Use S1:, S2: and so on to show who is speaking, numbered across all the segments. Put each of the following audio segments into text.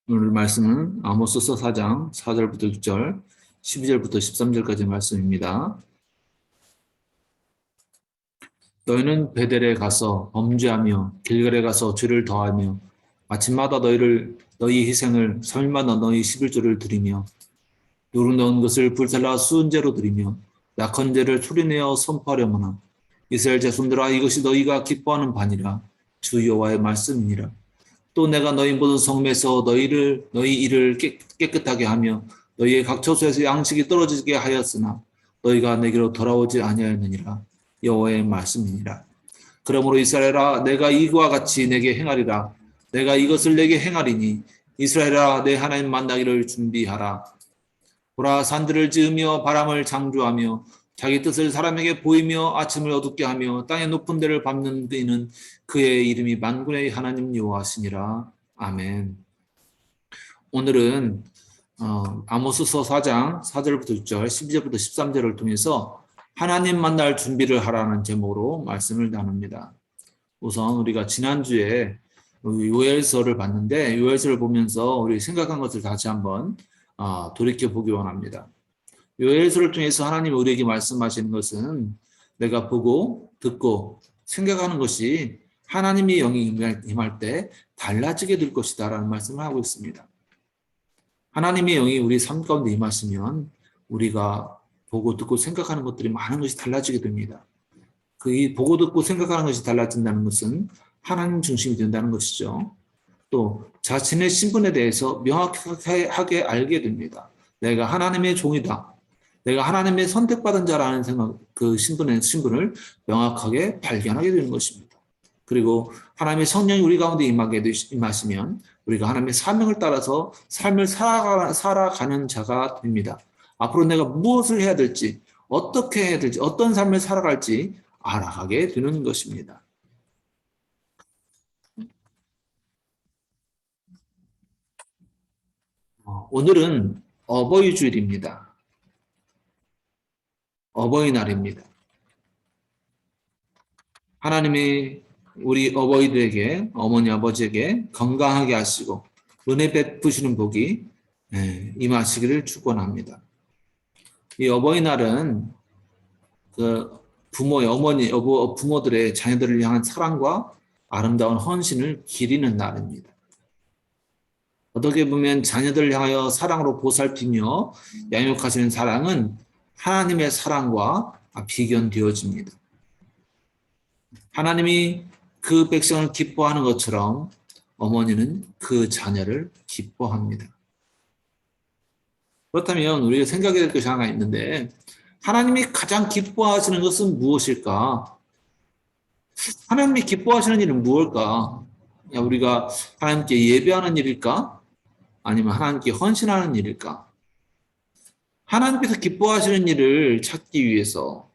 S1: 오늘 말씀은 아모스서 4장 4절부터 6절, 12절부터 13절까지 말씀입니다. 너희는 베델에 가서 범죄하며 길갈에 가서 죄를 더하며 아침마다 너희 희생을 3일마다 너희 11조를 드리며 누룩 넣은 것을 불살라 수은제로 드리며 약한 죄를 소리내어 선포하려거나 이스라엘 자손들아 이것이 너희가 기뻐하는 바니라 주 여호와의 말씀이니라. 또 내가 너희 모든 성매에서 너희 일을 깨끗하게 하며 너희의 각 처소에서 양식이 떨어지게 하였으나 너희가 내게로 돌아오지 아니하였느니라. 여호와의 말씀이니라. 그러므로 이스라엘아 내가 이와 같이 내게 행하리라. 내가 이것을 내게 행하리니 이스라엘아 내 하나님 만나기를 준비하라. 보라 산들을 지으며 바람을 창조하며 자기 뜻을 사람에게 보이며 아침을 어둡게 하며 땅의 높은 데를 밟는 이는 그의 이름이 만군의 하나님 여호와시니라. 아멘. 오늘은 아모스서 4장 4절부터 6절, 12절부터 13절을 통해서 하나님 만날 준비를 하라는 제목으로 말씀을 나눕니다. 우선 우리가 지난주에 요엘서를 봤는데 요엘서를 보면서 우리 생각한 것을 다시 한번 돌이켜 보기 원합니다. 요엘서를 통해서 하나님이 우리에게 말씀하시는 것은 내가 보고 듣고 생각하는 것이 하나님의 영이 임할 때 달라지게 될 것이다 라는 말씀을 하고 있습니다. 하나님의 영이 우리 삶 가운데 임하시면 우리가 보고 듣고 생각하는 것들이 많은 것이 달라지게 됩니다. 그 보고 듣고 생각하는 것이 달라진다는 것은 하나님 중심이 된다는 것이죠. 또 자신의 신분에 대해서 명확하게 알게 됩니다. 내가 하나님의 종이다. 내가 하나님의 선택받은 자라는 생각, 그 신분을 명확하게 발견하게 되는 것입니다. 그리고 하나님의 성령이 우리 가운데 임하시면 우리가 하나님의 사명을 따라서 삶을 살아가는 자가 됩니다. 앞으로 내가 무엇을 해야 될지, 어떻게 해야 될지, 어떤 삶을 살아갈지 알아가게 되는 것입니다. 오늘은 어버이 주일입니다. 어버이날입니다. 하나님이 우리 어버이들에게, 어머니 아버지에게 건강하게 하시고 은혜 베푸시는 복이 임하시기를 축원합니다. 이 어버이날은 그 부모들의 자녀들을 향한 사랑과 아름다운 헌신을 기리는 날입니다. 어떻게 보면 자녀들을 향하여 사랑으로 보살피며 양육하시는 사랑은 하나님의 사랑과 비견되어집니다. 하나님이 그 백성을 기뻐하는 것처럼 어머니는 그 자녀를 기뻐합니다. 그렇다면 우리가 생각해야 될 것이 하나 있는데 하나님이 가장 기뻐하시는 것은 무엇일까? 하나님이 기뻐하시는 일은 무엇일까? 우리가 하나님께 예배하는 일일까? 아니면 하나님께 헌신하는 일일까? 하나님께서 기뻐하시는 일을 찾기 위해서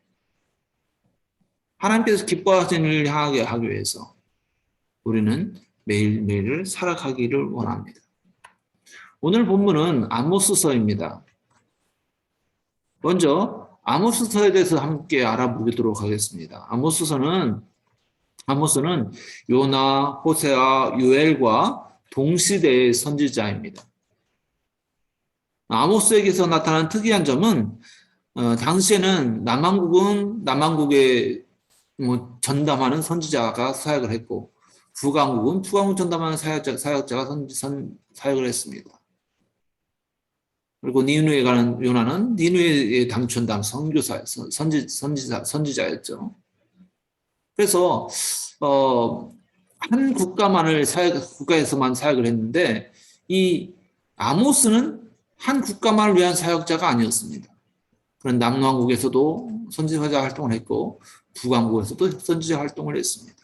S1: 하나님께서 기뻐하시는 일을 향하게 하기 위해서 우리는 매일매일을 살아가기를 원합니다. 오늘 본문은 아모스서입니다. 먼저 아모스서에 대해서 함께 알아보도록 하겠습니다. 아모스는 요나, 호세아, 요엘과 동시대의 선지자입니다. 아모스에게서 나타난 특이한 점은 당시에는 남왕국에 전담하는 선지자가 사역을 했고 북왕국 전담하는 사역자가 사역을 했습니다. 그리고 니누에 가는 요나는 니누에 당천담 선지자였죠. 그래서 한 국가에서만 사역을 했는데 이 아모스는 한 국가만을 위한 사역자가 아니었습니다. 그런 남왕국에서도 선지자 활동을 했고 북왕국에서도 선지자 활동을 했습니다.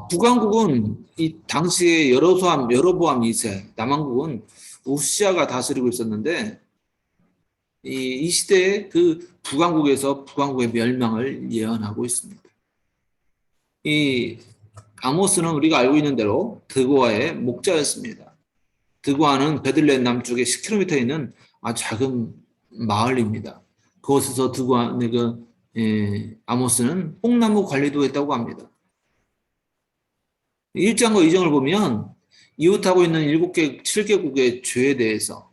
S1: 북왕국은 이 당시에 여로보암 2세, 남왕국은 우시아가 다스리고 있었는데 이 시대에 그 북왕국의 멸망을 예언하고 있습니다. 이 아모스는 우리가 알고 있는 대로 드고아의 목자였습니다. 드고아는 베들레헴 남쪽에 10km 있는 아주 작은 마을입니다. 그곳에서 아모스는 뽕나무 관리도 했다고 합니다. 1장과 2장을 보면 이웃하고 있는 7개국의 죄에 대해서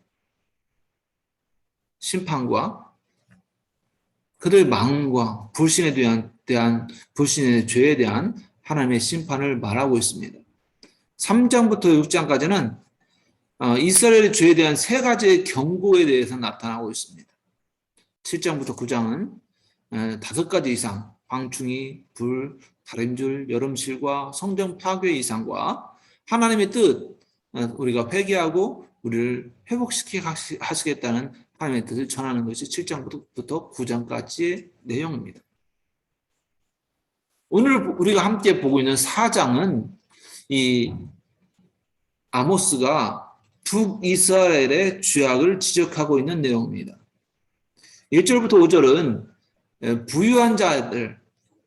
S1: 심판과 그들 망언과 불신에 대한 불신의 죄에 대한 하나님의 심판을 말하고 있습니다. 3장부터 6장까지는 이스라엘의 죄에 대한 세 가지의 경고에 대해서 나타나고 있습니다. 7장부터 9장은 5가지 이상, 광충이, 불, 다림줄, 여름실과 성전 파괴 이상과 하나님의 뜻, 우리가 회개하고 우리를 회복시키게 하시겠다는 하나님의 뜻을 전하는 것이 7장부터 9장까지의 내용입니다. 오늘 우리가 함께 보고 있는 4장은 이 아모스가 북이스라엘의 죄악을 지적하고 있는 내용입니다. 1절부터 5절은 부유한 자들,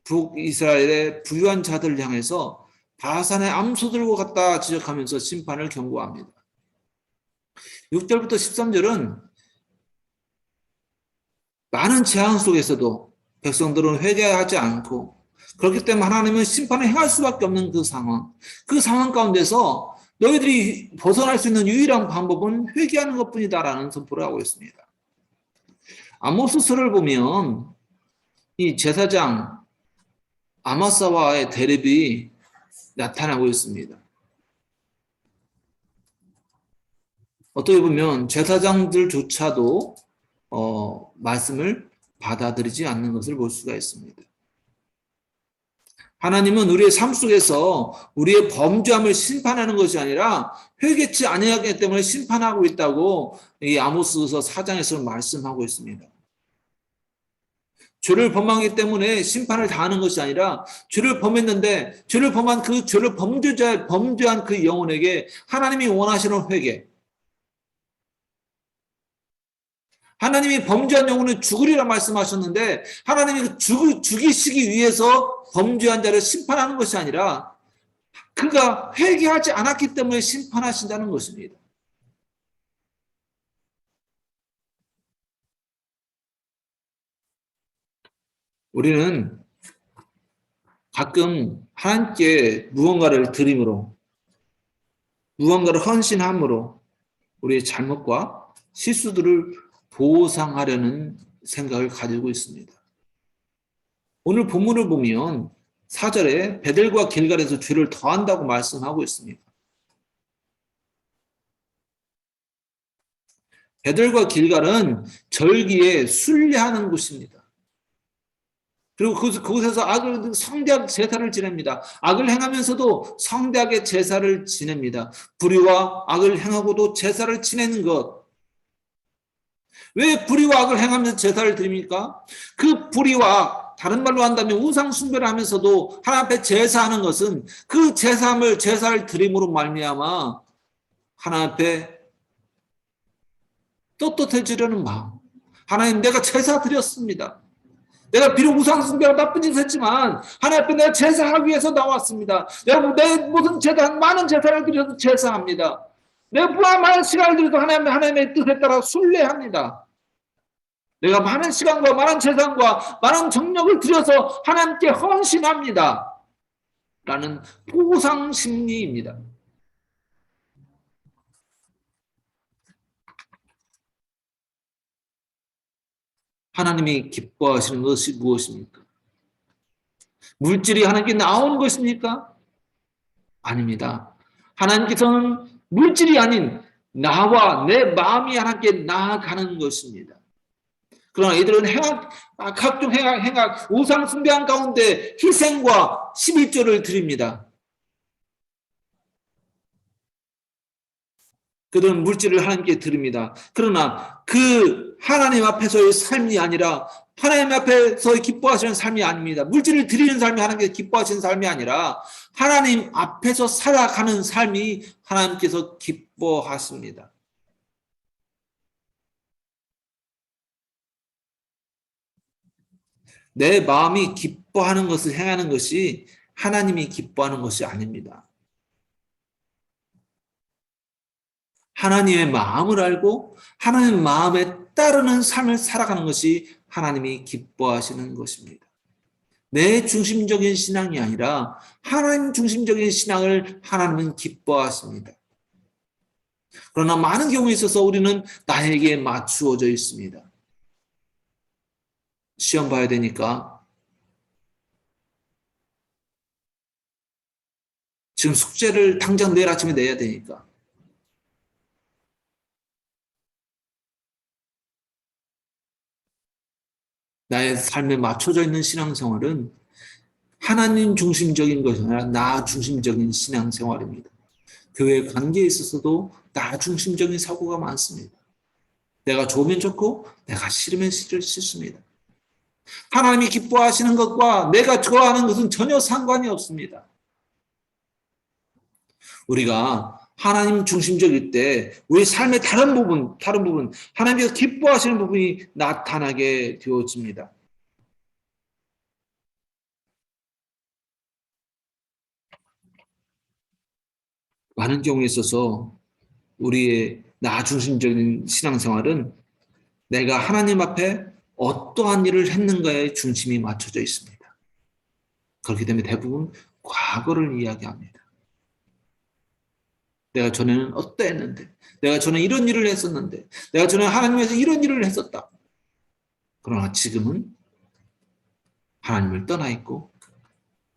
S1: 북이스라엘의 부유한 자들을 향해서 바산의 암소들과 같다 지적하면서 심판을 경고합니다. 6절부터 13절은 많은 재앙 속에서도 백성들은 회개하지 않고 그렇기 때문에 하나님은 심판을 행할 수밖에 없는 그 상황 가운데서 너희들이 벗어날 수 있는 유일한 방법은 회개하는 것뿐이다라는 선포를 하고 있습니다. 아모스서를 보면 이 제사장 아마사와의 대립이 나타나고 있습니다. 어떻게 보면 제사장들조차도 말씀을 받아들이지 않는 것을 볼 수가 있습니다. 하나님은 우리의 삶 속에서 우리의 범죄함을 심판하는 것이 아니라 회개치 아니하기 때문에 심판하고 있다고 이 아모스서 4장에서 말씀하고 있습니다. 죄를 범하기 때문에 심판을 당하는 것이 아니라 죄를 범했는데 죄를 범한 그 죄를 범죄한 그 영혼에게 하나님이 원하시는 회개, 하나님이 범죄한 영혼은 죽으리라 말씀하셨는데 하나님이 죽이시기 위해서 범죄한 자를 심판하는 것이 아니라 그가 회개하지 않았기 때문에 심판하신다는 것입니다. 우리는 가끔 하나님께 무언가를 드림으로, 무언가를 헌신함으로 우리의 잘못과 실수들을 보상하려는 생각을 가지고 있습니다. 오늘 본문을 보면 4절에 베델과 길갈에서 죄를 더한다고 말씀하고 있습니다. 베델과 길갈은 절기에 순례하는 곳입니다. 그리고 그곳에서 성대하게 제사를 지냅니다. 악을 행하면서도 성대하게 제사를 지냅니다. 불의와 악을 행하고도 제사를 지내는 것. 왜 불의와 악을 행하면서 제사를 드립니까? 그 불의와 다른 말로 한다면 우상 숭배를 하면서도 하나님 앞에 제사하는 것은 그 제사를 드림으로 말미암아 하나님 앞에 떳떳해지려는 마음. 하나님, 내가 제사 드렸습니다. 내가 비록 우상 숭배하고 나쁜 짓을 했지만 하나님 앞에 내가 제사하기 위해서 나왔습니다. 여러분, 내 모든 많은 제사를 드려서 제사합니다. 내가 많은 시간을 들여서 하나님의 뜻에 따라 순례합니다. 내가 많은 시간과 많은 재산과 많은 정력을 들여서 하나님께 헌신합니다. 라는 보상 심리입니다. 하나님이 기뻐하시는 것이 무엇입니까? 물질이 하나님께 나오는 것입니까? 아닙니다. 하나님께서는 물질이 아닌 나와 내 마음이 하나님께 나아가는 것입니다. 그러나 이들은 각종 행악, 우상 숭배한 가운데 희생과 11조를 드립니다. 그들은 물질을 하나님께 드립니다. 그러나 그 하나님 앞에서의 삶이 아니라 하나님 앞에서 기뻐하시는 삶이 아닙니다. 물질을 드리는 삶이 하나님께서 기뻐하시는 삶이 아니라 하나님 앞에서 살아가는 삶이 하나님께서 기뻐하십니다. 내 마음이 기뻐하는 것을 행하는 것이 하나님이 기뻐하는 것이 아닙니다. 하나님의 마음을 알고 하나님의 마음에 따르는 삶을 살아가는 것이 하나님이 기뻐하시는 것입니다. 내 중심적인 신앙이 아니라 하나님 중심적인 신앙을 하나님은 기뻐하십니다. 그러나 많은 경우에 있어서 우리는 나에게 맞추어져 있습니다. 시험 봐야 되니까, 지금 숙제를 당장 내일 아침에 내야 되니까, 나의 삶에 맞춰져 있는 신앙생활은 하나님 중심적인 것이 아니라 나 중심적인 신앙생활입니다. 교회 관계에 있어서도 나 중심적인 사고가 많습니다. 내가 좋으면 좋고 내가 싫으면 싫습니다. 하나님이 기뻐하시는 것과 내가 좋아하는 것은 전혀 상관이 없습니다. 우리가 하나님 중심적일 때 우리 삶의 다른 부분, 하나님께서 기뻐하시는 부분이 나타나게 되어집니다. 많은 경우에 있어서 우리의 나 중심적인 신앙생활은 내가 하나님 앞에 어떠한 일을 했는가에 중심이 맞춰져 있습니다. 그렇기 때문에 대부분 과거를 이야기합니다. 내가 전에는 어떠했는데, 내가 전에 이런 일을 했었는데, 내가 전에 하나님 위해서 이런 일을 했었다. 그러나 지금은 하나님을 떠나 있고,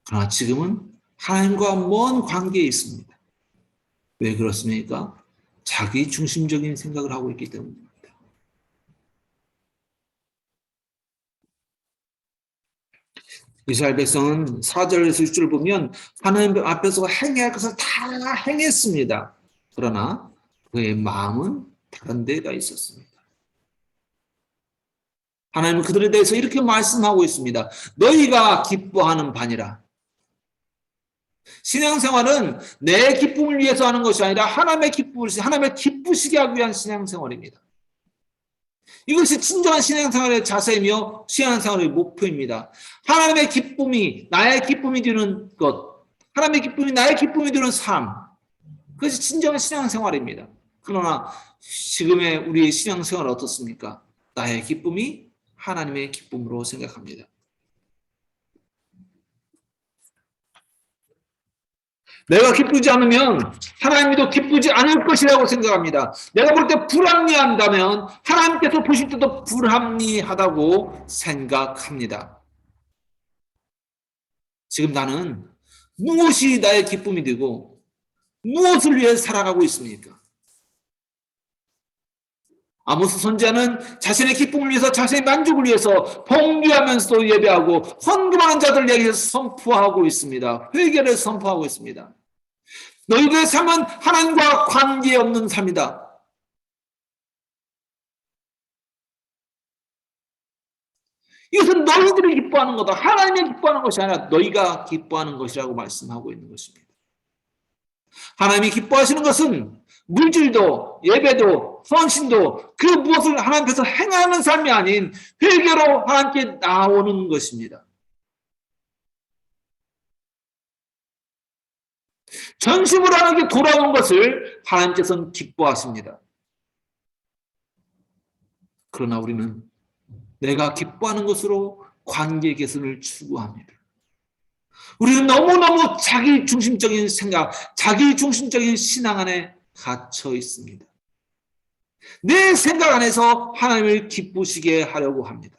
S1: 그러나 지금은 하나님과 먼 관계에 있습니다. 왜 그렇습니까? 자기 중심적인 생각을 하고 있기 때문입니다. 이스라엘 백성은 4절에서 6절을 보면 하나님 앞에서 행해야 할 것을 다 행했습니다. 그러나 그의 마음은 다른 데가 있었습니다. 하나님은 그들에 대해서 이렇게 말씀하고 있습니다. 너희가 기뻐하는 바니라. 신앙생활은 내 기쁨을 위해서 하는 것이 아니라 하나님을 기쁘시게 하기 위한 신앙생활입니다. 이것이 진정한 신앙생활의 자세이며 신앙생활의 목표입니다. 하나님의 기쁨이 나의 기쁨이 되는 것, 하나님의 기쁨이 나의 기쁨이 되는 삶, 그것이 진정한 신앙생활입니다. 그러나 지금의 우리의 신앙생활은 어떻습니까? 나의 기쁨이 하나님의 기쁨으로 생각합니다. 내가 기쁘지 않으면 하나님도 기쁘지 않을 것이라고 생각합니다. 내가 볼 때 불합리한다면 하나님께서 보실 때도 불합리하다고 생각합니다. 지금 나는 무엇이 나의 기쁨이 되고 무엇을 위해 살아가고 있습니까? 아모스 선지자는 자신의 기쁨을 위해서, 자신의 만족을 위해서 봉기하면서도 예배하고 헌금하는 자들을 향해서 선포하고 있습니다. 회개를 선포하고 있습니다. 너희들의 삶은 하나님과 관계없는 삶이다. 이것은 너희들이 기뻐하는 거다. 하나님이 기뻐하는 것이 아니라 너희가 기뻐하는 것이라고 말씀하고 있는 것입니다. 하나님이 기뻐하시는 것은 물질도, 예배도, 헌신도 그 무엇을 하나님께서 행하는 삶이 아닌 회개로 하나님께 나오는 것입니다. 전심으로 하나님께 돌아온 것을 하나님께서는 기뻐하십니다. 그러나 우리는 내가 기뻐하는 것으로 관계 개선을 추구합니다. 우리는 너무너무 자기 중심적인 생각, 자기 중심적인 신앙 안에 갇혀 있습니다. 내 생각 안에서 하나님을 기쁘시게 하려고 합니다.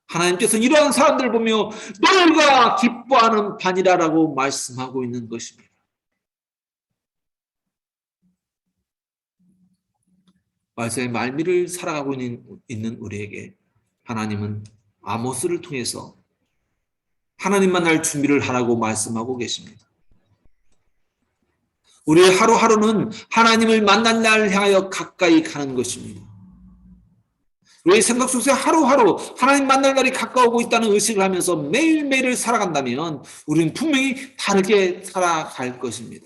S1: 하나님께서는 이러한 사람들을 보며 너희가 기뻐하는 바니라라고 말씀하고 있는 것입니다. 말세의 말미를 살아가고 있는 우리에게 하나님은 아모스를 통해서 하나님 만날 준비를 하라고 말씀하고 계십니다. 우리의 하루하루는 하나님을 만난 날 향하여 가까이 가는 것입니다. 우리의 생각 속에 하루하루 하나님 만날 날이 가까우고 있다는 의식을 하면서 매일매일을 살아간다면 우리는 분명히 다르게 살아갈 것입니다.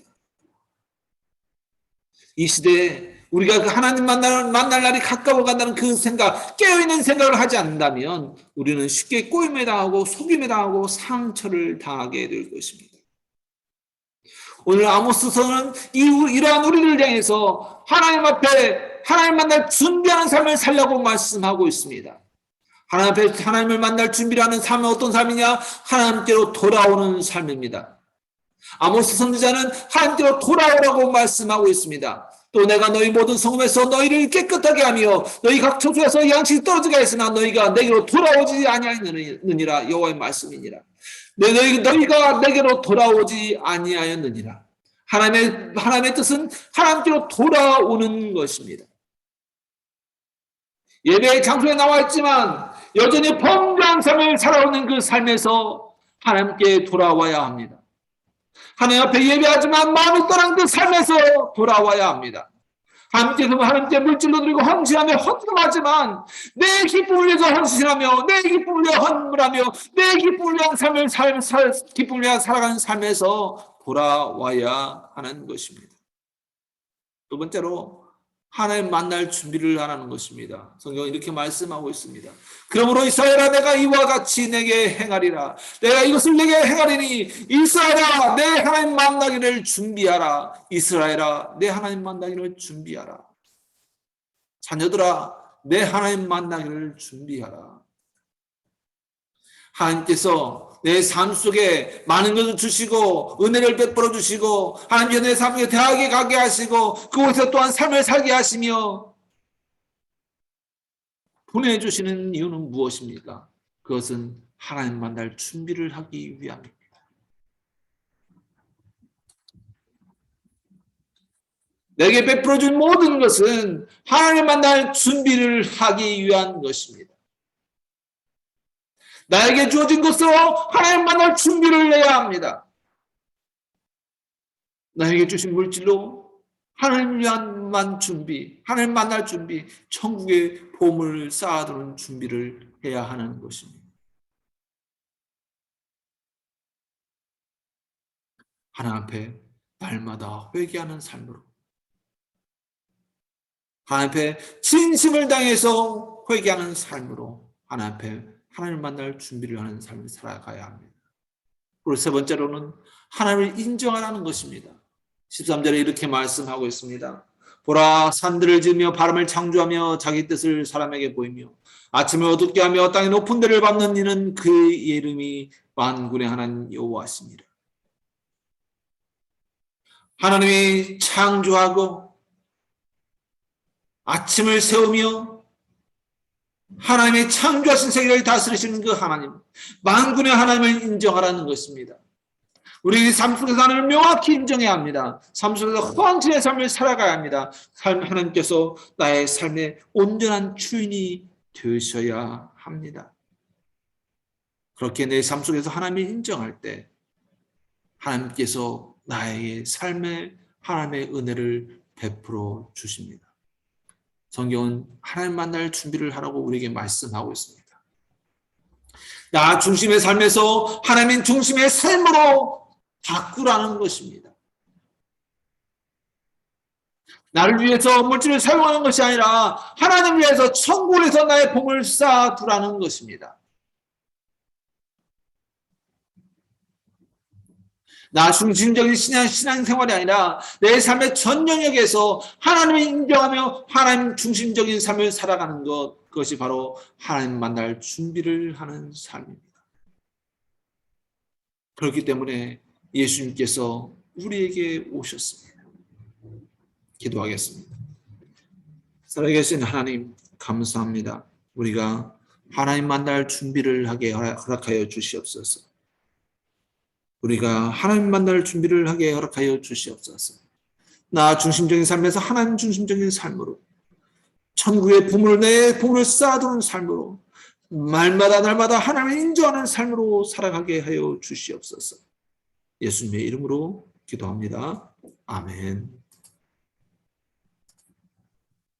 S1: 이 시대에 우리가 그 하나님 만날 날이 가까워 간다는 그 생각, 깨어있는 생각을 하지 않는다면 우리는 쉽게 꼬임에 당하고 속임에 당하고 상처를 당하게 될 것입니다. 오늘 아모스서는 이러한 우리를 향해서 하나님 앞에 하나님 만날 준비하는 삶을 살려고 말씀하고 있습니다. 하나님 앞에 하나님을 만날 준비를 하는 삶은 어떤 삶이냐? 하나님께로 돌아오는 삶입니다. 아모스 선지자는 하나님께로 돌아오라고 말씀하고 있습니다. 또 내가 너희 모든 성읍에서 너희를 깨끗하게 하며 너희 각 처소에서 양식이 떨어지게 하였으나 너희가 내게로 돌아오지 아니하였느니라. 여호와의 말씀이니라. 너희가 내게로 돌아오지 아니하였느니라. 하나님의 뜻은 하나님께로 돌아오는 것입니다. 예배의 장소에 나와 있지만 여전히 범죄한 삶을 살아오는 그 삶에서 하나님께 돌아와야 합니다. 하나님 앞에 예배하지만 마음이 떠난 그 삶에서 돌아와야 합니다. 하나님께 물질로 드리고 헌신하며 헌금하지만 내 기쁨을 위해서 헌신하며 내 기쁨을 위해 헌물하며 내 기쁨을 위한 기쁨을 위해 살아가는 삶에서 돌아와야 하는 것입니다. 두 번째로 하나님 만날 준비를 하라는 것입니다. 성경은 이렇게 말씀하고 있습니다. 그러므로 이스라엘아 내가 이와 같이 내게 행하리라. 내가 이것을 내게 행하리니 이스라엘아 내 하나님 만나기를 준비하라. 이스라엘아 내 하나님 만나기를 준비하라. 자녀들아 내 하나님 만나기를 준비하라. 하나님께서 내 삶 속에 많은 것을 주시고 은혜를 베풀어 주시고 하나님께서 내 삶에 대하게 가게 하시고 그곳에서 또한 삶을 살게 하시며 보내주시는 이유는 무엇입니까? 그것은 하나님 만날 준비를 하기 위함입니다. 내게 베풀어 준 모든 것은 하나님 만날 준비를 하기 위한 것입니다. 나에게 주어진 것으로 하나님 만날 준비를 해야 합니다. 나에게 주신 물질로 하나님 위한 준비, 하나님 만날 준비, 천국의 보물을 쌓아두는 준비를 해야 하는 것입니다. 하나님 앞에 날마다 회개하는 삶으로 하나님 앞에 진심을 당해서 회개하는 삶으로 하나님 앞에 하나님을 만날 준비를 하는 삶을 살아가야 합니다. 그리고 세 번째로는 하나님을 인정하라는 것입니다. 13절에 이렇게 말씀하고 있습니다. 보라 산들을 지으며 바람을 창조하며 자기 뜻을 사람에게 보이며 아침을 어둡게 하며 땅의 높은 데를 밟는 이는 그의 이름이 만군의 하나님 여호와시니라. 하나님이 창조하고 아침을 세우며 하나님의 창조하신 세계를 다스리시는 그 하나님, 만군의 하나님을 인정하라는 것입니다. 우리 삶 속에서 하나님을 명확히 인정해야 합니다. 삶 속에서 헌신의 삶을 살아가야 합니다. 하나님께서 나의 삶의 온전한 주인이 되셔야 합니다. 그렇게 내 삶 속에서 하나님을 인정할 때 하나님께서 나의 삶에 하나님의 은혜를 베풀어 주십니다. 성경은 하나님 만날 준비를 하라고 우리에게 말씀하고 있습니다. 나 중심의 삶에서 하나님 중심의 삶으로 바꾸라는 것입니다. 나를 위해서 물질을 사용하는 것이 아니라 하나님을 위해서 천국을 위해서 나의 복을 쌓아두라는 것입니다. 나 중심적인 신앙생활이 아니라 내 삶의 전 영역에서 하나님을 인정하며 하나님 중심적인 삶을 살아가는 것, 그것이 바로 하나님 만날 준비를 하는 삶입니다. 그렇기 때문에 예수님께서 우리에게 오셨습니다. 기도하겠습니다. 살아계신 하나님 감사합니다. 우리가 하나님 만날 준비를 하게 허락하여 주시옵소서. 우리가 하나님 만날 준비를 하게 허락하여 주시옵소서. 나 중심적인 삶에서 하나님 중심적인 삶으로 천국의 보물, 내 보물을 쌓아두는 삶으로 날마다 하나님을 인정하는 삶으로 살아가게 하여 주시옵소서. 예수님의 이름으로 기도합니다. 아멘.